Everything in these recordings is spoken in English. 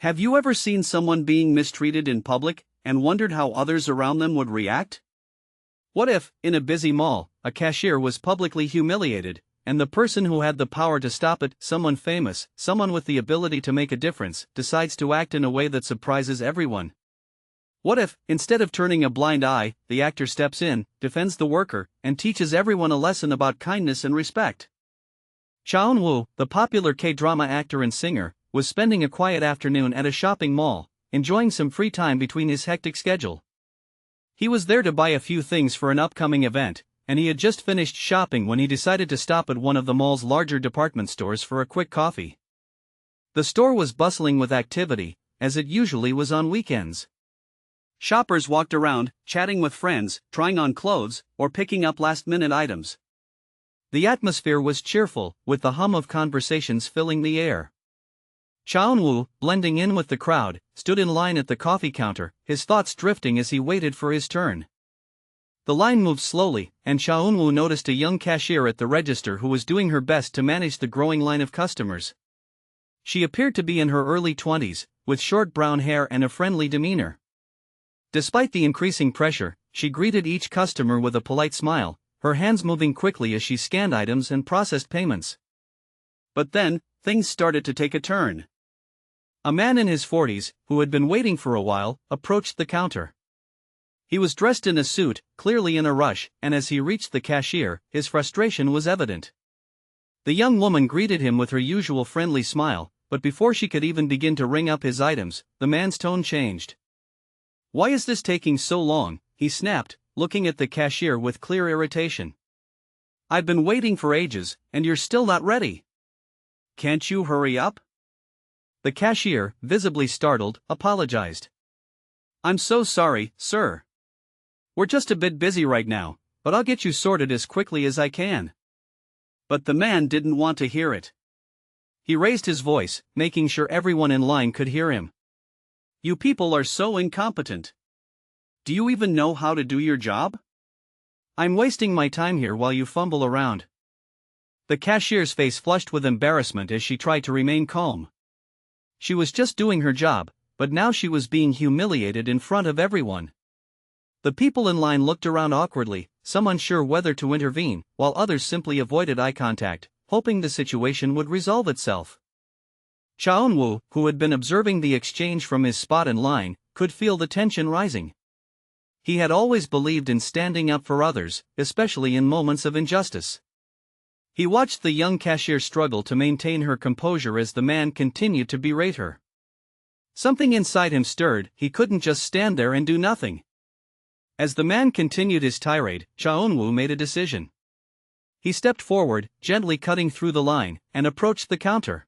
Have you ever seen someone being mistreated in public and wondered how others around them would react? What if, in a busy mall, a cashier was publicly humiliated, and the person who had the power to stop it, someone famous, someone with the ability to make a difference, decides to act in a way that surprises everyone? What if, instead of turning a blind eye, the actor steps in, defends the worker, and teaches everyone a lesson about kindness and respect? Eun-Woo, the popular K-drama actor and singer, was spending a quiet afternoon at a shopping mall, enjoying some free time between his hectic schedule. He was there to buy a few things for an upcoming event, and he had just finished shopping when he decided to stop at one of the mall's larger department stores for a quick coffee. The store was bustling with activity, as it usually was on weekends. Shoppers walked around, chatting with friends, trying on clothes, or picking up last-minute items. The atmosphere was cheerful, with the hum of conversations filling the air. Eun-Woo, blending in with the crowd, stood in line at the coffee counter, his thoughts drifting as he waited for his turn. The line moved slowly, and Eun-Woo noticed a young cashier at the register who was doing her best to manage the growing line of customers. She appeared to be in her early 20s, with short brown hair and a friendly demeanor. Despite the increasing pressure, she greeted each customer with a polite smile, her hands moving quickly as she scanned items and processed payments. But then, things started to take a turn. A man in his 40s, who had been waiting for a while, approached the counter. He was dressed in a suit, clearly in a rush, and as he reached the cashier, his frustration was evident. The young woman greeted him with her usual friendly smile, but before she could even begin to ring up his items, the man's tone changed. "Why is this taking so long?" he snapped, looking at the cashier with clear irritation. "I've been waiting for ages, and you're still not ready. Can't you hurry up?" The cashier, visibly startled, apologized. "I'm so sorry, sir. We're just a bit busy right now, but I'll get you sorted as quickly as I can." But the man didn't want to hear it. He raised his voice, making sure everyone in line could hear him. "You people are so incompetent. Do you even know how to do your job? I'm wasting my time here while you fumble around." The cashier's face flushed with embarrassment as she tried to remain calm. She was just doing her job, but now she was being humiliated in front of everyone. The people in line looked around awkwardly, some unsure whether to intervene, while others simply avoided eye contact, hoping the situation would resolve itself. Eun-Woo, who had been observing the exchange from his spot in line, could feel the tension rising. He had always believed in standing up for others, especially in moments of injustice. He watched the young cashier struggle to maintain her composure as the man continued to berate her. Something inside him stirred, he couldn't just stand there and do nothing. As the man continued his tirade, Eun-Woo made a decision. He stepped forward, gently cutting through the line, and approached the counter.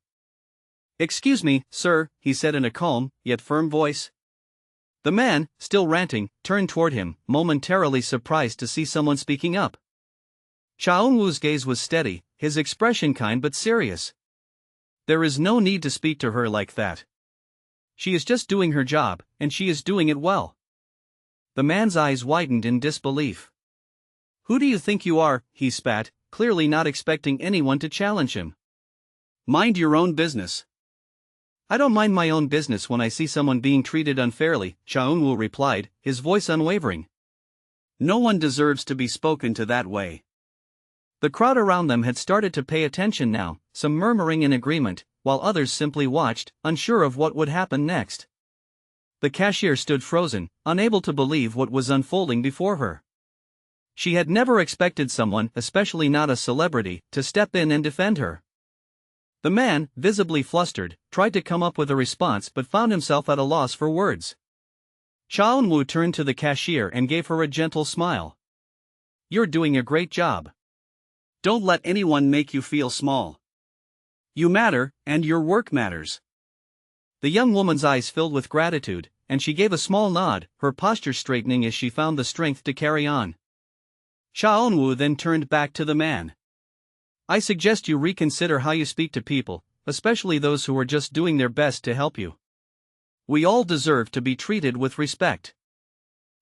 "Excuse me, sir," he said in a calm, yet firm voice. The man, still ranting, turned toward him, momentarily surprised to see someone speaking up. Eun-Woo's gaze was steady, his expression kind but serious. "There is no need to speak to her like that. She is just doing her job, and she is doing it well." The man's eyes widened in disbelief. "Who do you think you are?" he spat, clearly not expecting anyone to challenge him. "Mind your own business." "I don't mind my own business when I see someone being treated unfairly," Eun-Woo replied, his voice unwavering. "No one deserves to be spoken to that way." The crowd around them had started to pay attention now, some murmuring in agreement, while others simply watched, unsure of what would happen next. The cashier stood frozen, unable to believe what was unfolding before her. She had never expected someone, especially not a celebrity, to step in and defend her. The man, visibly flustered, tried to come up with a response but found himself at a loss for words. Eun-Woo turned to the cashier and gave her a gentle smile. "You're doing a great job. Don't let anyone make you feel small. You matter, and your work matters." The young woman's eyes filled with gratitude, and she gave a small nod, her posture straightening as she found the strength to carry on. Eun-Woo then turned back to the man. "I suggest you reconsider how you speak to people, especially those who are just doing their best to help you. We all deserve to be treated with respect."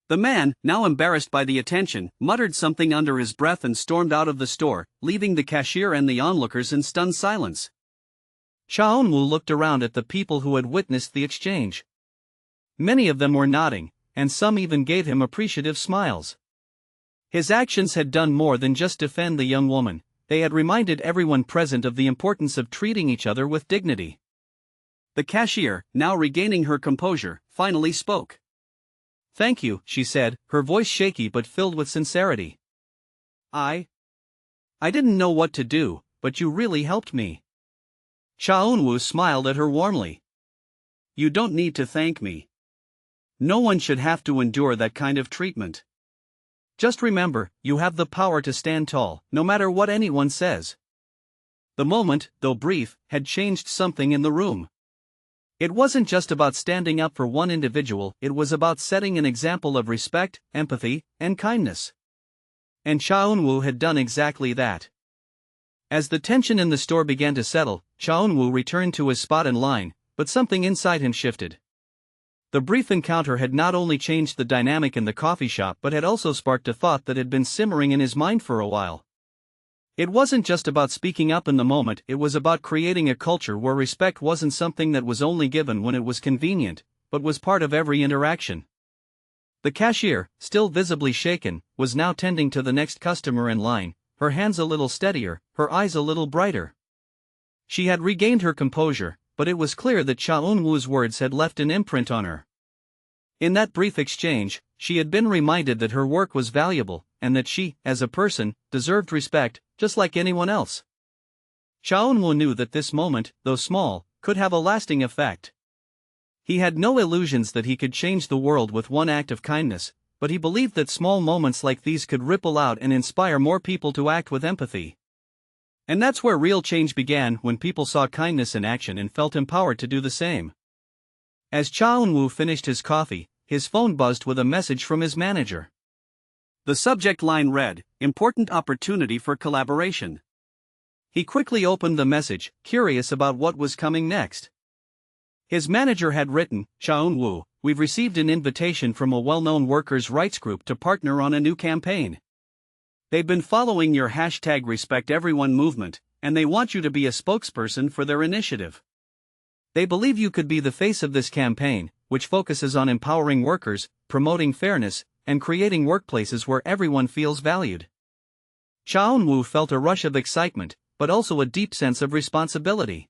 The man, now embarrassed by the attention, muttered something under his breath and stormed out of the store, leaving the cashier and the onlookers in stunned silence. Eun-Woo looked around at the people who had witnessed the exchange. Many of them were nodding, and some even gave him appreciative smiles. His actions had done more than just defend the young woman, they had reminded everyone present of the importance of treating each other with dignity. The cashier, now regaining her composure, finally spoke. "Thank you," she said, her voice shaky but filled with sincerity. I didn't know what to do, but you really helped me." Eun-Woo smiled at her warmly. "You don't need to thank me. No one should have to endure that kind of treatment. Just remember, you have the power to stand tall, no matter what anyone says." The moment, though brief, had changed something in the room. It wasn't just about standing up for one individual, it was about setting an example of respect, empathy, and kindness. And Eun-Woo had done exactly that. As the tension in the store began to settle, Eun-Woo returned to his spot in line, but something inside him shifted. The brief encounter had not only changed the dynamic in the coffee shop but had also sparked a thought that had been simmering in his mind for a while. It wasn't just about speaking up in the moment, it was about creating a culture where respect wasn't something that was only given when it was convenient, but was part of every interaction. The cashier, still visibly shaken, was now tending to the next customer in line, her hands a little steadier, her eyes a little brighter. She had regained her composure, but it was clear that Eun-Woo's words had left an imprint on her. In that brief exchange, she had been reminded that her work was valuable, and that she, as a person, deserved respect, just like anyone else. Eun-Woo knew that this moment, though small, could have a lasting effect. He had no illusions that he could change the world with one act of kindness, but he believed that small moments like these could ripple out and inspire more people to act with empathy. And that's where real change began, when people saw kindness in action and felt empowered to do the same. As Eun-Woo finished his coffee, his phone buzzed with a message from his manager. The subject line read, "Important opportunity for collaboration." He quickly opened the message, curious about what was coming next. His manager had written, "Eun-Woo, we've received an invitation from a well-known workers' rights group to partner on a new campaign. They've been following your #RespectEveryone movement, and they want you to be a spokesperson for their initiative. They believe you could be the face of this campaign, which focuses on empowering workers, promoting fairness, and creating workplaces where everyone feels valued." Eun-Woo felt a rush of excitement, but also a deep sense of responsibility.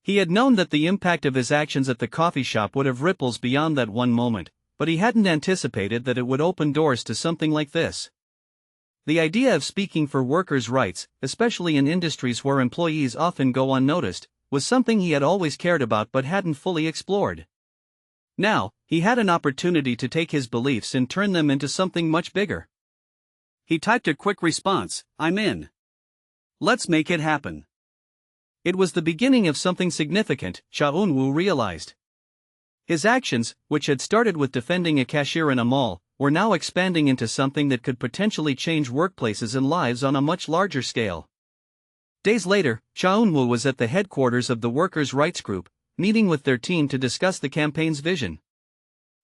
He had known that the impact of his actions at the coffee shop would have ripples beyond that one moment, but he hadn't anticipated that it would open doors to something like this. The idea of speaking for workers' rights, especially in industries where employees often go unnoticed, was something he had always cared about but hadn't fully explored. Now, he had an opportunity to take his beliefs and turn them into something much bigger. He typed a quick response, "I'm in. Let's make it happen." It was the beginning of something significant, Eun-Woo realized. His actions, which had started with defending a cashier in a mall, were now expanding into something that could potentially change workplaces and lives on a much larger scale. Days later, Eun-Woo was at the headquarters of the Workers' Rights Group, meeting with their team to discuss the campaign's vision.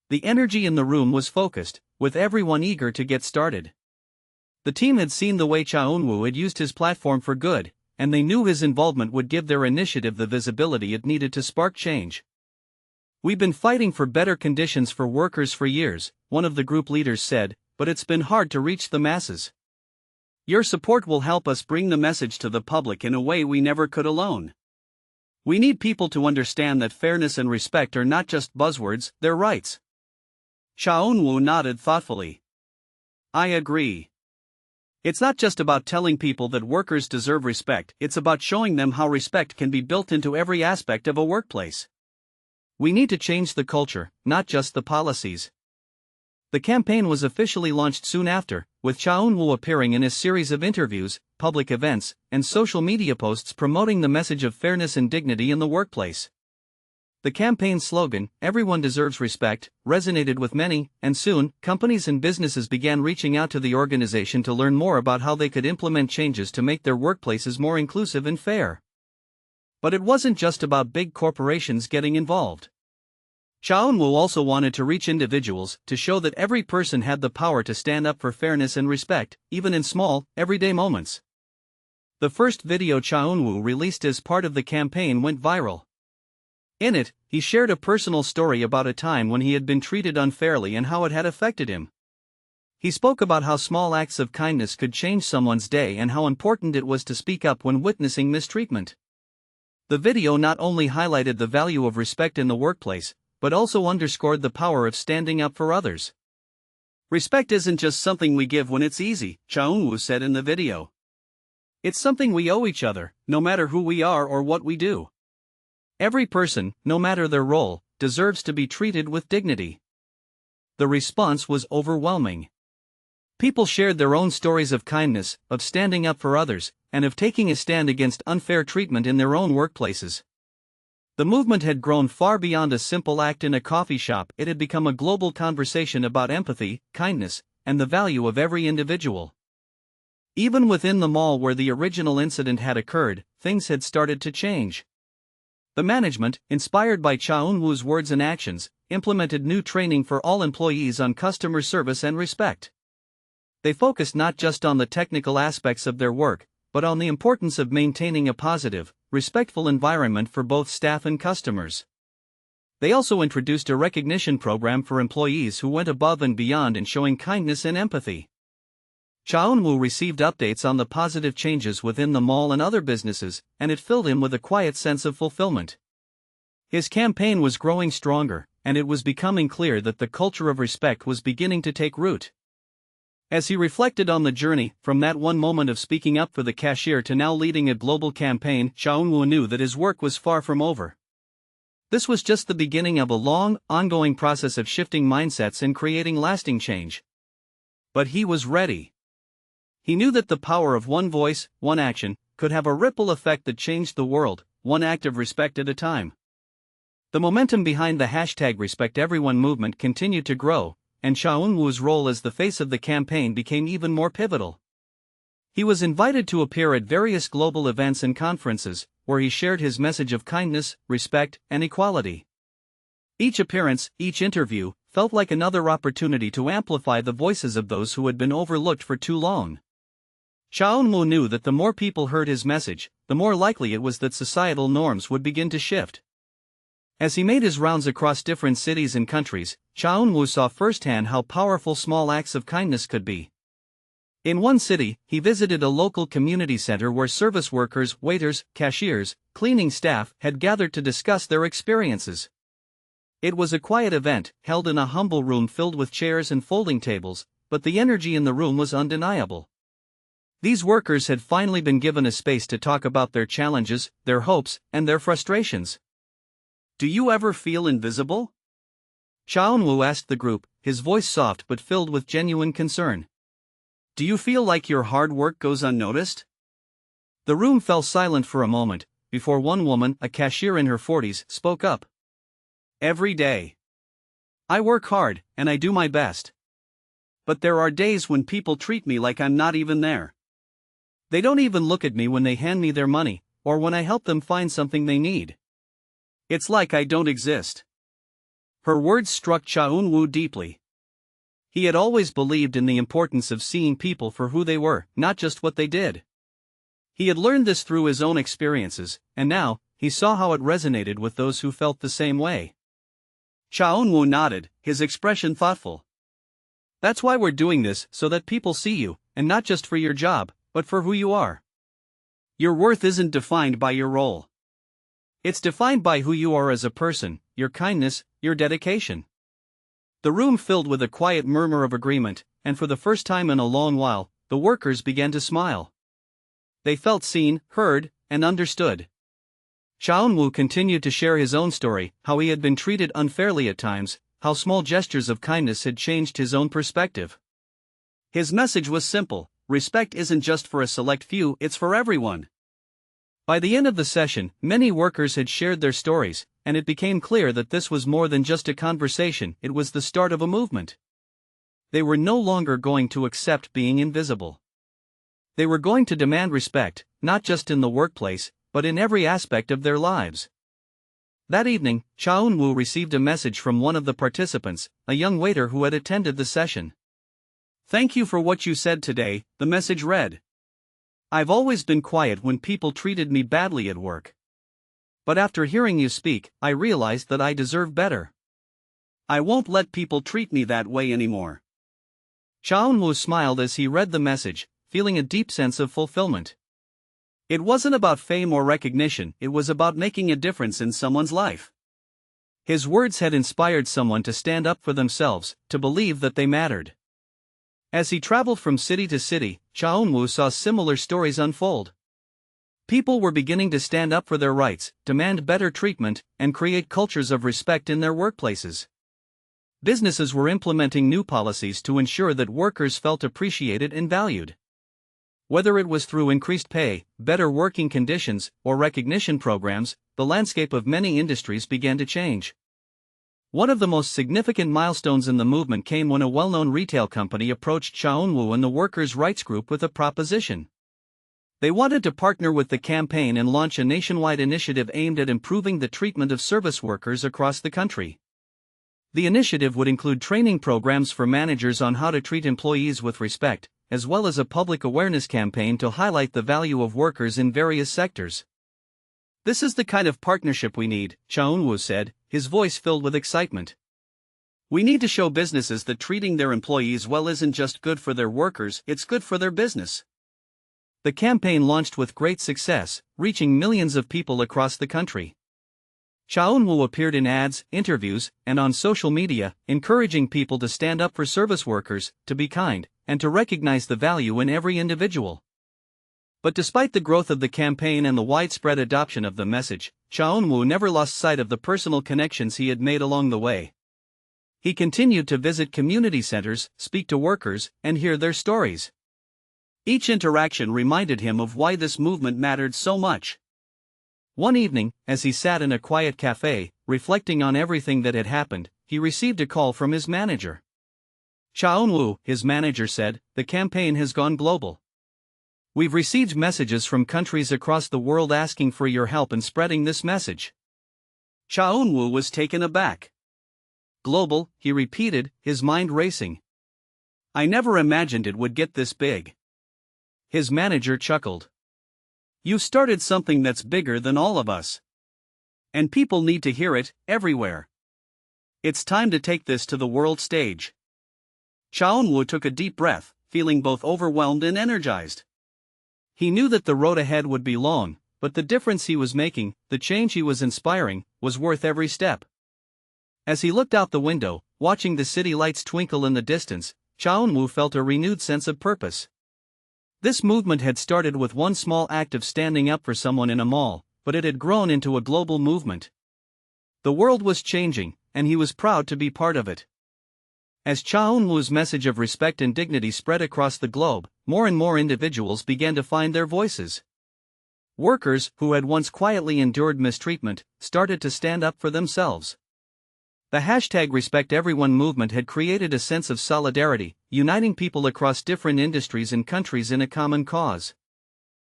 The energy in the room was focused, with everyone eager to get started. The team had seen the way Eun-Woo had used his platform for good, and they knew his involvement would give their initiative the visibility it needed to spark change. "We've been fighting for better conditions for workers for years," one of the group leaders said, "but it's been hard to reach the masses. Your support will help us bring the message to the public in a way we never could alone. We need people to understand that fairness and respect are not just buzzwords, they're rights." Eun-Woo nodded thoughtfully. "I agree. It's not just about telling people that workers deserve respect, it's about showing them how respect can be built into every aspect of a workplace. We need to change the culture, not just the policies." The campaign was officially launched soon after, with Eun-Woo appearing in a series of interviews, public events, and social media posts promoting the message of fairness and dignity in the workplace. The campaign's slogan, "Everyone deserves respect," resonated with many, and soon, companies and businesses began reaching out to the organization to learn more about how they could implement changes to make their workplaces more inclusive and fair. But it wasn't just about big corporations getting involved. Eun-Woo also wanted to reach individuals, to show that every person had the power to stand up for fairness and respect, even in small, everyday moments. The first video Eun-Woo released as part of the campaign went viral. In it, he shared a personal story about a time when he had been treated unfairly and how it had affected him. He spoke about how small acts of kindness could change someone's day and how important it was to speak up when witnessing mistreatment. The video not only highlighted the value of respect in the workplace, but also underscored the power of standing up for others. Respect isn't just something we give when it's easy, Eun-Woo said in the video. It's something we owe each other, no matter who we are or what we do. Every person, no matter their role, deserves to be treated with dignity. The response was overwhelming. People shared their own stories of kindness, of standing up for others, and of taking a stand against unfair treatment in their own workplaces. The movement had grown far beyond a simple act in a coffee shop. It had become a global conversation about empathy, kindness, and the value of every individual. Even within the mall where the original incident had occurred, things had started to change. The management, inspired by Eun-Woo's words and actions, implemented new training for all employees on customer service and respect. They focused not just on the technical aspects of their work, but on the importance of maintaining a positive, respectful environment for both staff and customers. They also introduced a recognition program for employees who went above and beyond in showing kindness and empathy. Eun-Woo received updates on the positive changes within the mall and other businesses, and it filled him with a quiet sense of fulfillment. His campaign was growing stronger, and it was becoming clear that the culture of respect was beginning to take root. As he reflected on the journey, from that one moment of speaking up for the cashier to now leading a global campaign, Eun-Woo knew that his work was far from over. This was just the beginning of a long, ongoing process of shifting mindsets and creating lasting change. But he was ready. He knew that the power of one voice, one action, could have a ripple effect that changed the world, one act of respect at a time. The momentum behind the #RespectEveryone movement continued to grow, and Eun-Woo's role as the face of the campaign became even more pivotal. He was invited to appear at various global events and conferences, where he shared his message of kindness, respect, and equality. Each appearance, each interview, felt like another opportunity to amplify the voices of those who had been overlooked for too long. Eun-Woo knew that the more people heard his message, the more likely it was that societal norms would begin to shift. As he made his rounds across different cities and countries, Eun-Woo saw firsthand how powerful small acts of kindness could be. In one city, he visited a local community center where service workers, waiters, cashiers, cleaning staff had gathered to discuss their experiences. It was a quiet event, held in a humble room filled with chairs and folding tables, but the energy in the room was undeniable. These workers had finally been given a space to talk about their challenges, their hopes, and their frustrations. "Do you ever feel invisible?" Eun-Woo asked the group, his voice soft but filled with genuine concern. "Do you feel like your hard work goes unnoticed?" The room fell silent for a moment, before one woman, a cashier in her 40s, spoke up. "Every day. I work hard, and I do my best. But there are days when people treat me like I'm not even there. They don't even look at me when they hand me their money, or when I help them find something they need. It's like I don't exist." Her words struck Eun-Woo deeply. He had always believed in the importance of seeing people for who they were, not just what they did. He had learned this through his own experiences, and now, he saw how it resonated with those who felt the same way. Eun-Woo nodded, his expression thoughtful. "That's why we're doing this, so that people see you, and not just for your job, but for who you are. Your worth isn't defined by your role. It's defined by who you are as a person, your kindness, your dedication." The room filled with a quiet murmur of agreement, and for the first time in a long while, the workers began to smile. They felt seen, heard, and understood. Eun-Woo continued to share his own story, how he had been treated unfairly at times, how small gestures of kindness had changed his own perspective. His message was simple: respect isn't just for a select few, it's for everyone. By the end of the session, many workers had shared their stories, and it became clear that this was more than just a conversation, it was the start of a movement. They were no longer going to accept being invisible. They were going to demand respect, not just in the workplace, but in every aspect of their lives. That evening, Eun-Woo received a message from one of the participants, a young waiter who had attended the session. "Thank you for what you said today," the message read. I've always been quiet when people treated me badly at work. But after hearing you speak, I realized that I deserve better. I won't let people treat me that way anymore. Eun-Woo smiled as he read the message, feeling a deep sense of fulfillment. It wasn't about fame or recognition, it was about making a difference in someone's life. His words had inspired someone to stand up for themselves, to believe that they mattered. As he traveled from city to city, Eun-Woo saw similar stories unfold. People were beginning to stand up for their rights, demand better treatment, and create cultures of respect in their workplaces. Businesses were implementing new policies to ensure that workers felt appreciated and valued. Whether it was through increased pay, better working conditions, or recognition programs, the landscape of many industries began to change. One of the most significant milestones in the movement came when a well-known retail company approached Eun-Woo and the workers' rights group with a proposition. They wanted to partner with the campaign and launch a nationwide initiative aimed at improving the treatment of service workers across the country. The initiative would include training programs for managers on how to treat employees with respect, as well as a public awareness campaign to highlight the value of workers in various sectors. "This is the kind of partnership we need," Eun-Woo said, his voice filled with excitement. "We need to show businesses that treating their employees well isn't just good for their workers, it's good for their business." The campaign launched with great success, reaching millions of people across the country. Eun-Woo appeared in ads, interviews, and on social media, encouraging people to stand up for service workers, to be kind, and to recognize the value in every individual. But despite the growth of the campaign and the widespread adoption of the message, Eun-Woo never lost sight of the personal connections he had made along the way. He continued to visit community centers, speak to workers, and hear their stories. Each interaction reminded him of why this movement mattered so much. One evening, as he sat in a quiet cafe, reflecting on everything that had happened, he received a call from his manager. "Eun-Woo," his manager said, "the campaign has gone global. We've received messages from countries across the world asking for your help in spreading this message." Eun-Woo was taken aback. "Global," he repeated, his mind racing. "I never imagined it would get this big." His manager chuckled. "You started something that's bigger than all of us. And people need to hear it, everywhere. It's time to take this to the world stage." Eun-Woo took a deep breath, feeling both overwhelmed and energized. He knew that the road ahead would be long, but the difference he was making, the change he was inspiring, was worth every step. As he looked out the window, watching the city lights twinkle in the distance, Eun-Woo felt a renewed sense of purpose. This movement had started with one small act of standing up for someone in a mall, but it had grown into a global movement. The world was changing, and he was proud to be part of it. As Eun-Woo's message of respect and dignity spread across the globe, more and more individuals began to find their voices. Workers, who had once quietly endured mistreatment, started to stand up for themselves. The #RespectEveryone movement had created a sense of solidarity, uniting people across different industries and countries in a common cause.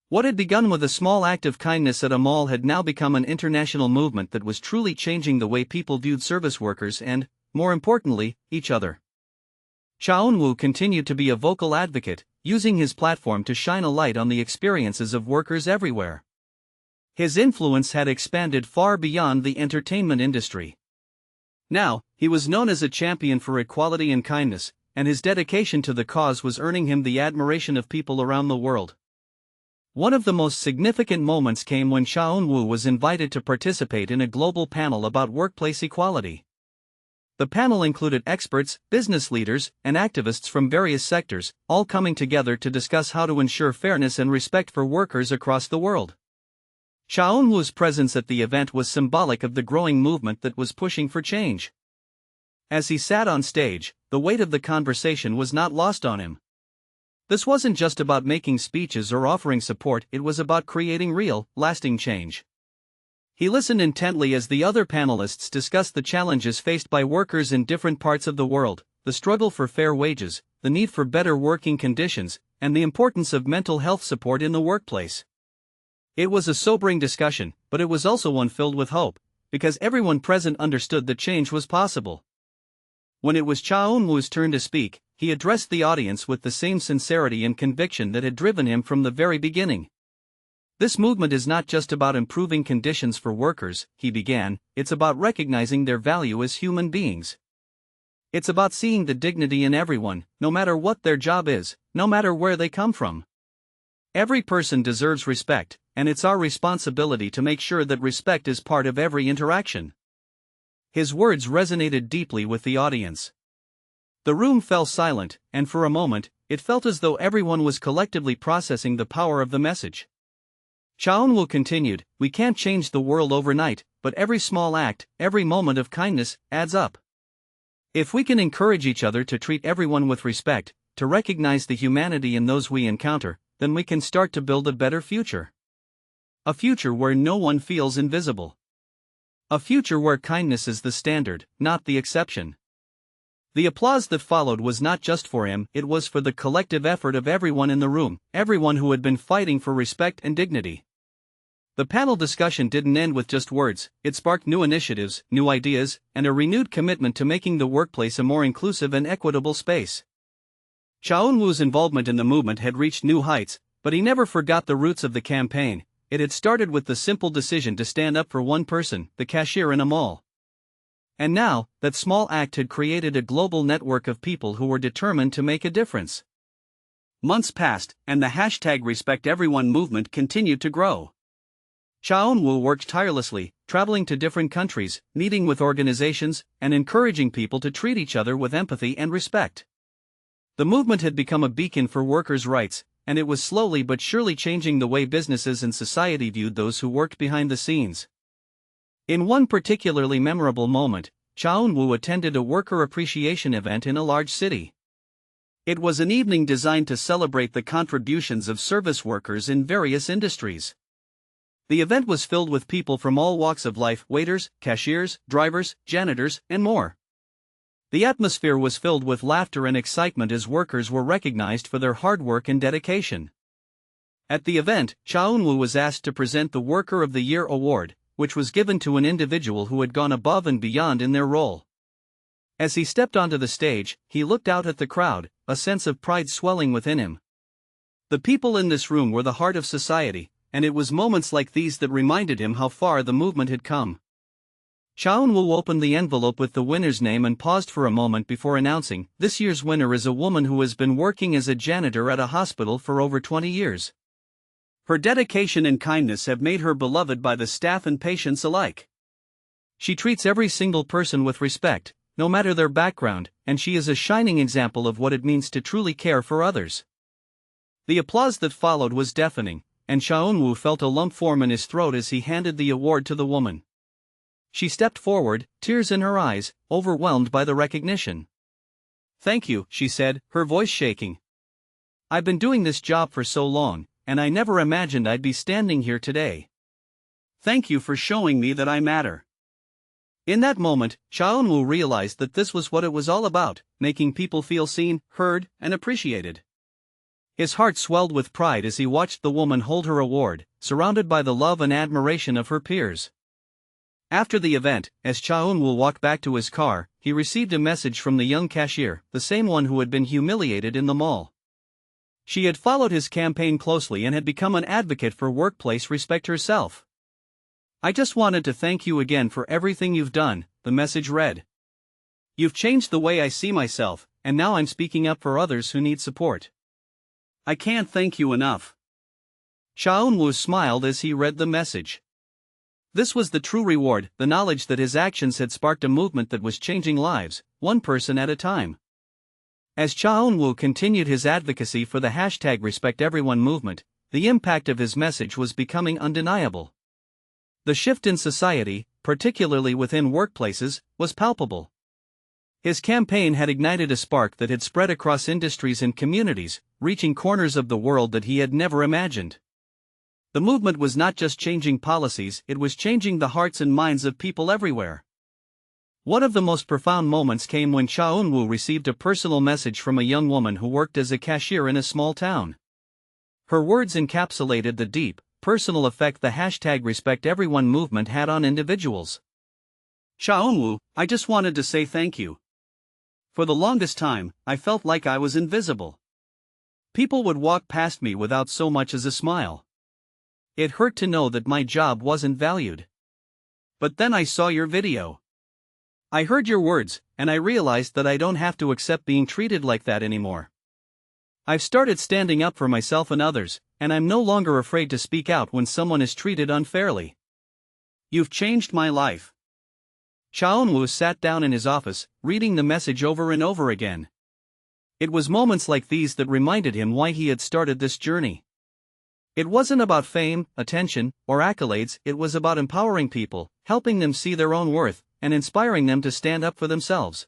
What had begun with a small act of kindness at a mall had now become an international movement that was truly changing the way people viewed service workers and, more importantly, each other. Eun-Woo continued to be a vocal advocate, using his platform to shine a light on the experiences of workers everywhere. His influence had expanded far beyond the entertainment industry. Now, he was known as a champion for equality and kindness, and his dedication to the cause was earning him the admiration of people around the world. One of the most significant moments came when Eun-Woo was invited to participate in a global panel about workplace equality. The panel included experts, business leaders, and activists from various sectors, all coming together to discuss how to ensure fairness and respect for workers across the world. Eun-Woo's presence at the event was symbolic of the growing movement that was pushing for change. As he sat on stage, the weight of the conversation was not lost on him. This wasn't just about making speeches or offering support, it was about creating real, lasting change. He listened intently as the other panelists discussed the challenges faced by workers in different parts of the world, the struggle for fair wages, the need for better working conditions, and the importance of mental health support in the workplace. It was a sobering discussion, but it was also one filled with hope, because everyone present understood that change was possible. When it was Eun-Woo's turn to speak, he addressed the audience with the same sincerity and conviction that had driven him from the very beginning. This movement is not just about improving conditions for workers, he began, it's about recognizing their value as human beings. It's about seeing the dignity in everyone, no matter what their job is, no matter where they come from. Every person deserves respect, and it's our responsibility to make sure that respect is part of every interaction. His words resonated deeply with the audience. The room fell silent, and for a moment, it felt as though everyone was collectively processing the power of the message. Eun-Woo continued, we can't change the world overnight, but every small act, every moment of kindness, adds up. If we can encourage each other to treat everyone with respect, to recognize the humanity in those we encounter, then we can start to build a better future. A future where no one feels invisible. A future where kindness is the standard, not the exception. The applause that followed was not just for him, it was for the collective effort of everyone in the room, everyone who had been fighting for respect and dignity. The panel discussion didn't end with just words, it sparked new initiatives, new ideas, and a renewed commitment to making the workplace a more inclusive and equitable space. Eun-Woo's involvement in the movement had reached new heights, but he never forgot the roots of the campaign. It had started with the simple decision to stand up for one person, the cashier in a mall. And now, that small act had created a global network of people who were determined to make a difference. Months passed, and the #RespectEveryone movement continued to grow. Eun-Woo worked tirelessly, traveling to different countries, meeting with organizations, and encouraging people to treat each other with empathy and respect. The movement had become a beacon for workers' rights, and it was slowly but surely changing the way businesses and society viewed those who worked behind the scenes. In one particularly memorable moment, Eun-Woo attended a worker appreciation event in a large city. It was an evening designed to celebrate the contributions of service workers in various industries. The event was filled with people from all walks of life, waiters, cashiers, drivers, janitors, and more. The atmosphere was filled with laughter and excitement as workers were recognized for their hard work and dedication. At the event, Eun-Woo was asked to present the Worker of the Year award, which was given to an individual who had gone above and beyond in their role. As he stepped onto the stage, he looked out at the crowd, a sense of pride swelling within him. The people in this room were the heart of society, and it was moments like these that reminded him how far the movement had come. Eun-Woo opened the envelope with the winner's name and paused for a moment before announcing, this year's winner is a woman who has been working as a janitor at a hospital for over 20 years. Her dedication and kindness have made her beloved by the staff and patients alike. She treats every single person with respect, no matter their background, and she is a shining example of what it means to truly care for others. The applause that followed was deafening, and Eun-Woo felt a lump form in his throat as he handed the award to the woman. She stepped forward, tears in her eyes, overwhelmed by the recognition. Thank you, she said, her voice shaking. I've been doing this job for so long, and I never imagined I'd be standing here today. Thank you for showing me that I matter. In that moment, Eun-Woo realized that this was what it was all about, making people feel seen, heard, and appreciated. His heart swelled with pride as he watched the woman hold her award, surrounded by the love and admiration of her peers. After the event, as Eun-Woo walked back to his car, he received a message from the young cashier, the same one who had been humiliated in the mall. She had followed his campaign closely and had become an advocate for workplace respect herself. I just wanted to thank you again for everything you've done, the message read. You've changed the way I see myself, and now I'm speaking up for others who need support. I can't thank you enough. Eun-Woo smiled as he read the message. This was the true reward, the knowledge that his actions had sparked a movement that was changing lives, one person at a time. As Eun-Woo continued his advocacy for the #RespectEveryone movement, the impact of his message was becoming undeniable. The shift in society, particularly within workplaces, was palpable. His campaign had ignited a spark that had spread across industries and communities, reaching corners of the world that he had never imagined. The movement was not just changing policies, it was changing the hearts and minds of people everywhere. One of the most profound moments came when Eun-Woo received a personal message from a young woman who worked as a cashier in a small town. Her words encapsulated the deep, personal effect the #RespectEveryone movement had on individuals. Eun-Woo, I just wanted to say thank you. For the longest time, I felt like I was invisible. People would walk past me without so much as a smile. It hurt to know that my job wasn't valued. But then I saw your video. I heard your words, and I realized that I don't have to accept being treated like that anymore. I've started standing up for myself and others, and I'm no longer afraid to speak out when someone is treated unfairly. You've changed my life. Eun-Woo sat down in his office, reading the message over and over again. It was moments like these that reminded him why he had started this journey. It wasn't about fame, attention, or accolades, it was about empowering people, helping them see their own worth, and inspiring them to stand up for themselves.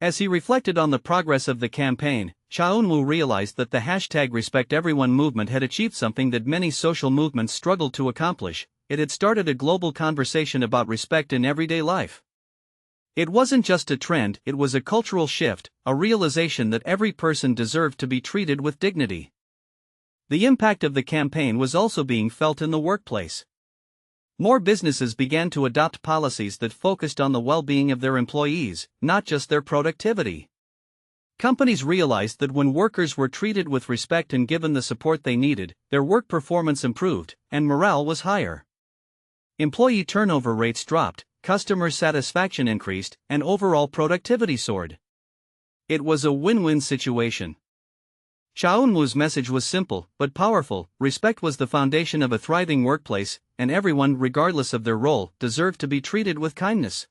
As he reflected on the progress of the campaign, Eun-Woo realized that the #RespectEveryone movement had achieved something that many social movements struggled to accomplish. It had started a global conversation about respect in everyday life. It wasn't just a trend, it was a cultural shift, a realization that every person deserved to be treated with dignity. The impact of the campaign was also being felt in the workplace. More businesses began to adopt policies that focused on the well-being of their employees, not just their productivity. Companies realized that when workers were treated with respect and given the support they needed, their work performance improved, and morale was higher. Employee turnover rates dropped, customer satisfaction increased, and overall productivity soared. It was a win-win situation. Eun-Woo's message was simple, but powerful: respect was the foundation of a thriving workplace, and everyone, regardless of their role, deserved to be treated with kindness.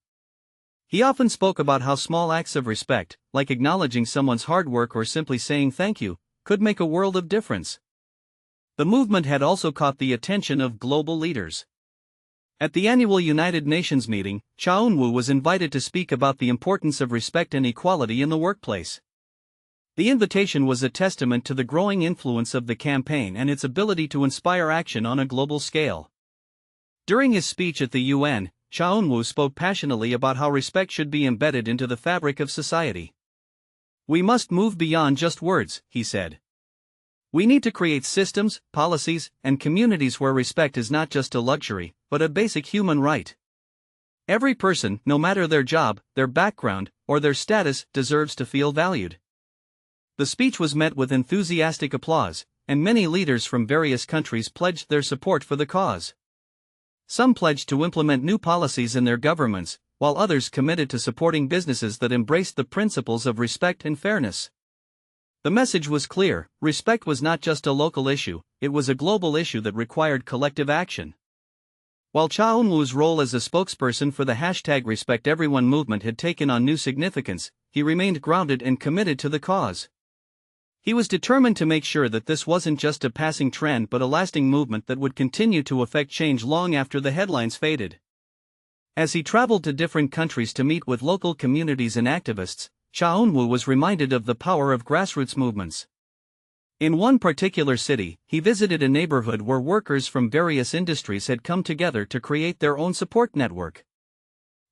He often spoke about how small acts of respect, like acknowledging someone's hard work or simply saying thank you, could make a world of difference. The movement had also caught the attention of global leaders. At the annual United Nations meeting, Eun-Woo was invited to speak about the importance of respect and equality in the workplace. The invitation was a testament to the growing influence of the campaign and its ability to inspire action on a global scale. During his speech at the UN, Eun-Woo spoke passionately about how respect should be embedded into the fabric of society. "We must move beyond just words," he said. "We need to create systems, policies, and communities where respect is not just a luxury, but a basic human right. Every person, no matter their job, their background, or their status, deserves to feel valued." The speech was met with enthusiastic applause, and many leaders from various countries pledged their support for the cause. Some pledged to implement new policies in their governments, while others committed to supporting businesses that embraced the principles of respect and fairness. The message was clear: respect was not just a local issue, it was a global issue that required collective action. While Eun-Woo's role as a spokesperson for the #RespectEveryone movement had taken on new significance, he remained grounded and committed to the cause. He was determined to make sure that this wasn't just a passing trend but a lasting movement that would continue to affect change long after the headlines faded. As he traveled to different countries to meet with local communities and activists, Eun-Woo was reminded of the power of grassroots movements. In one particular city, he visited a neighborhood where workers from various industries had come together to create their own support network.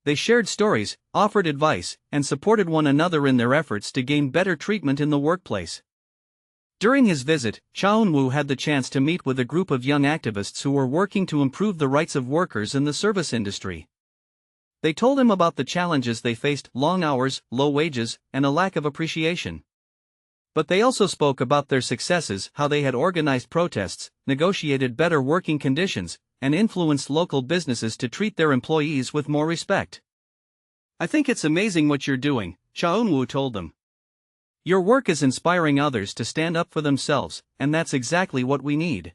They shared stories, offered advice, and supported one another in their efforts to gain better treatment in the workplace. During his visit, Eun-Woo had the chance to meet with a group of young activists who were working to improve the rights of workers in the service industry. They told him about the challenges they faced: long hours, low wages, and a lack of appreciation. But they also spoke about their successes: how they had organized protests, negotiated better working conditions, and influenced local businesses to treat their employees with more respect. "I think it's amazing what you're doing," Eun-Woo told them. "Your work is inspiring others to stand up for themselves, and that's exactly what we need.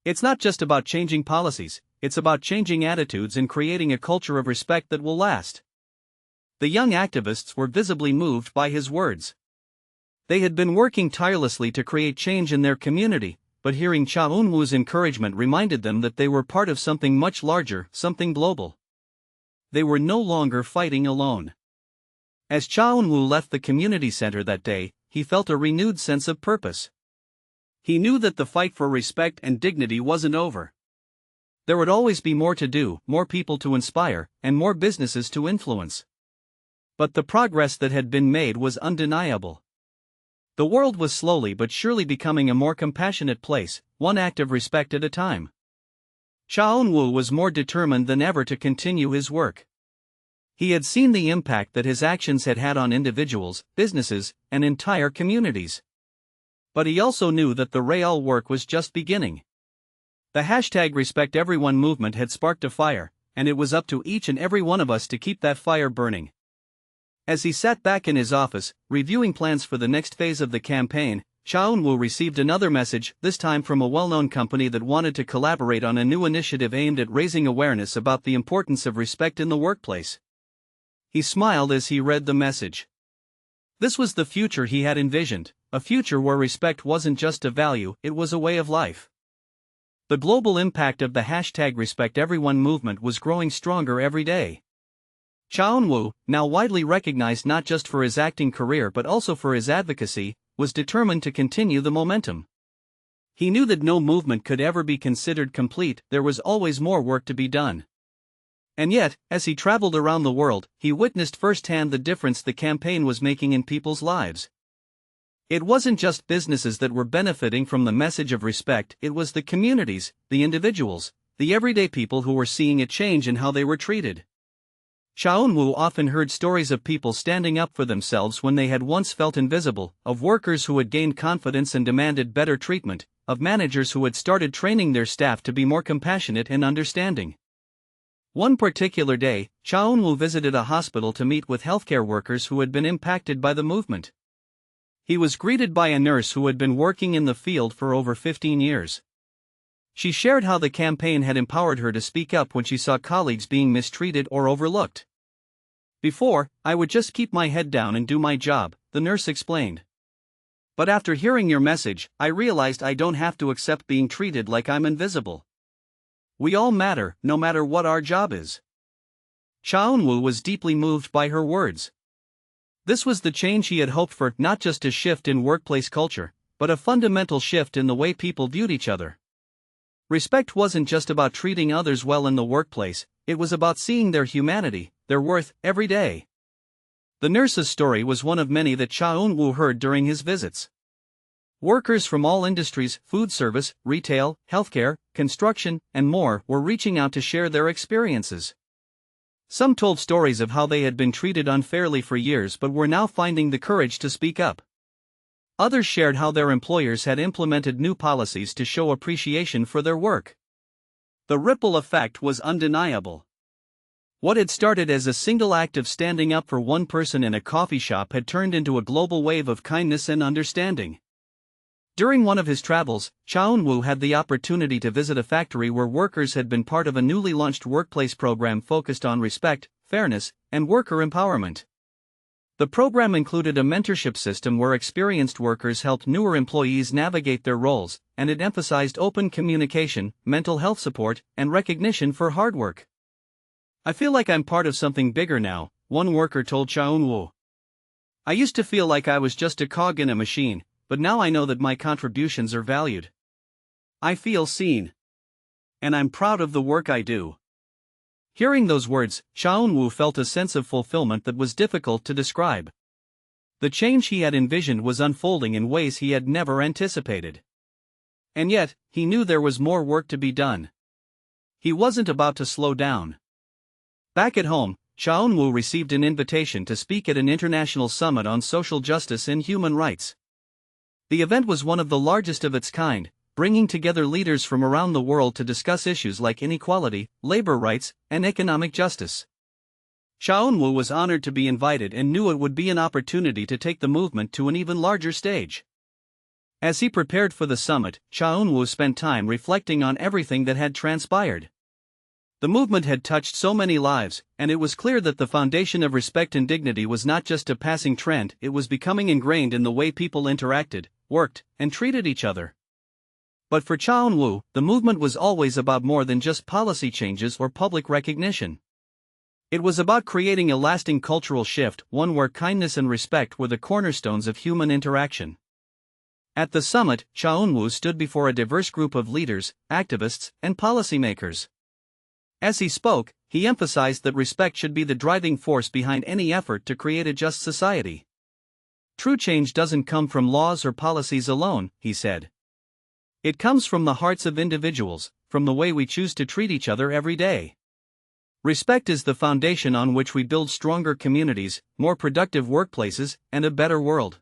It's not just about changing policies, it's about changing attitudes and creating a culture of respect that will last." The young activists were visibly moved by his words. They had been working tirelessly to create change in their community, but hearing Eun-Woo's encouragement reminded them that they were part of something much larger, something global. They were no longer fighting alone. As Eun-Woo left the community center that day, he felt a renewed sense of purpose. He knew that the fight for respect and dignity wasn't over. There would always be more to do, more people to inspire, and more businesses to influence. But the progress that had been made was undeniable. The world was slowly but surely becoming a more compassionate place, one act of respect at a time. Eun-Woo was more determined than ever to continue his work. He had seen the impact that his actions had had on individuals, businesses, and entire communities. But he also knew that the real work was just beginning. The #RespectEveryone movement had sparked a fire, and it was up to each and every one of us to keep that fire burning. As he sat back in his office, reviewing plans for the next phase of the campaign, Eun-Woo received another message, this time from a well-known company that wanted to collaborate on a new initiative aimed at raising awareness about the importance of respect in the workplace. He smiled as he read the message. This was the future he had envisioned, a future where respect wasn't just a value, it was a way of life. The global impact of the #RespectEveryone movement was growing stronger every day. Eun-Woo, now widely recognized not just for his acting career but also for his advocacy, was determined to continue the momentum. He knew that no movement could ever be considered complete, there was always more work to be done. And yet, as he traveled around the world, he witnessed firsthand the difference the campaign was making in people's lives. It wasn't just businesses that were benefiting from the message of respect, it was the communities, the individuals, the everyday people who were seeing a change in how they were treated. Eun-Woo often heard stories of people standing up for themselves when they had once felt invisible, of workers who had gained confidence and demanded better treatment, of managers who had started training their staff to be more compassionate and understanding. One particular day, Eun-Woo visited a hospital to meet with healthcare workers who had been impacted by the movement. He was greeted by a nurse who had been working in the field for over 15 years. She shared how the campaign had empowered her to speak up when she saw colleagues being mistreated or overlooked. "Before, I would just keep my head down and do my job," the nurse explained. "But after hearing your message, I realized I don't have to accept being treated like I'm invisible. We all matter, no matter what our job is." Eun-Woo was deeply moved by her words. This was the change he had hoped for, not just a shift in workplace culture, but a fundamental shift in the way people viewed each other. Respect wasn't just about treating others well in the workplace, it was about seeing their humanity, their worth, every day. The nurse's story was one of many that Eun-Woo heard during his visits. Workers from all industries, food service, retail, healthcare, construction, and more, were reaching out to share their experiences. Some told stories of how they had been treated unfairly for years but were now finding the courage to speak up. Others shared how their employers had implemented new policies to show appreciation for their work. The ripple effect was undeniable. What had started as a single act of standing up for one person in a coffee shop had turned into a global wave of kindness and understanding. During one of his travels, Eun-Woo had the opportunity to visit a factory where workers had been part of a newly launched workplace program focused on respect, fairness, and worker empowerment. The program included a mentorship system where experienced workers helped newer employees navigate their roles, and it emphasized open communication, mental health support, and recognition for hard work. "I feel like I'm part of something bigger now," one worker told Eun-Woo. "I used to feel like I was just a cog in a machine, but now I know that my contributions are valued. I feel seen. And I'm proud of the work I do." Hearing those words, Eun-Woo felt a sense of fulfillment that was difficult to describe. The change he had envisioned was unfolding in ways he had never anticipated. And yet, he knew there was more work to be done. He wasn't about to slow down. Back at home, Eun-Woo received an invitation to speak at an international summit on social justice and human rights. The event was one of the largest of its kind, bringing together leaders from around the world to discuss issues like inequality, labor rights, and economic justice. Eun-Woo was honored to be invited and knew it would be an opportunity to take the movement to an even larger stage. As he prepared for the summit, Eun-Woo spent time reflecting on everything that had transpired. The movement had touched so many lives, and it was clear that the foundation of respect and dignity was not just a passing trend, it was becoming ingrained in the way people interacted, worked, and treated each other. But for Eun-Woo, the movement was always about more than just policy changes or public recognition. It was about creating a lasting cultural shift, one where kindness and respect were the cornerstones of human interaction. At the summit, Eun-Woo stood before a diverse group of leaders, activists, and policymakers. As he spoke, he emphasized that respect should be the driving force behind any effort to create a just society. "True change doesn't come from laws or policies alone," he said. "It comes from the hearts of individuals, from the way we choose to treat each other every day." Respect is the foundation on which we build stronger communities, more productive workplaces, and a better world.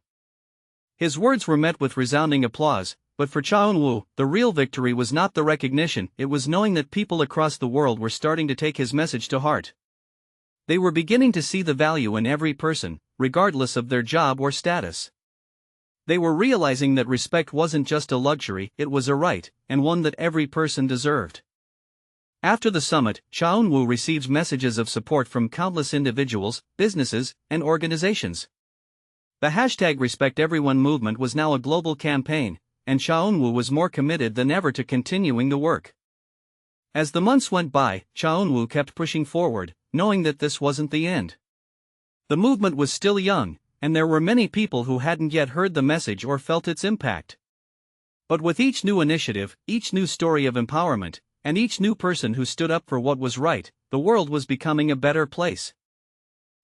His words were met with resounding applause, but for Eun-Woo, the real victory was not the recognition, it was knowing that people across the world were starting to take his message to heart. They were beginning to see the value in every person, regardless of their job or status. They were realizing that respect wasn't just a luxury, it was a right, and one that every person deserved. After the summit, Eun-Woo received messages of support from countless individuals, businesses, and organizations. The #RespectEveryone movement was now a global campaign, and Eun-Woo was more committed than ever to continuing the work. As the months went by, Eun-Woo kept pushing forward, knowing that this wasn't the end. The movement was still young, and there were many people who hadn't yet heard the message or felt its impact. But with each new initiative, each new story of empowerment, and each new person who stood up for what was right, the world was becoming a better place.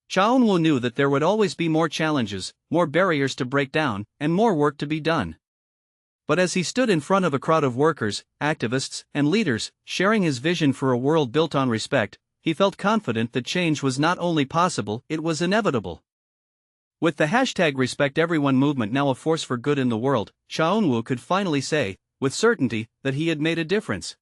Eun-Woo knew that there would always be more challenges, more barriers to break down, and more work to be done. But as he stood in front of a crowd of workers, activists, and leaders, sharing his vision for a world built on respect, he felt confident that change was not only possible, it was inevitable. With the #RespectEveryone movement now a force for good in the world, Eun-Woo could finally say, with certainty, that he had made a difference.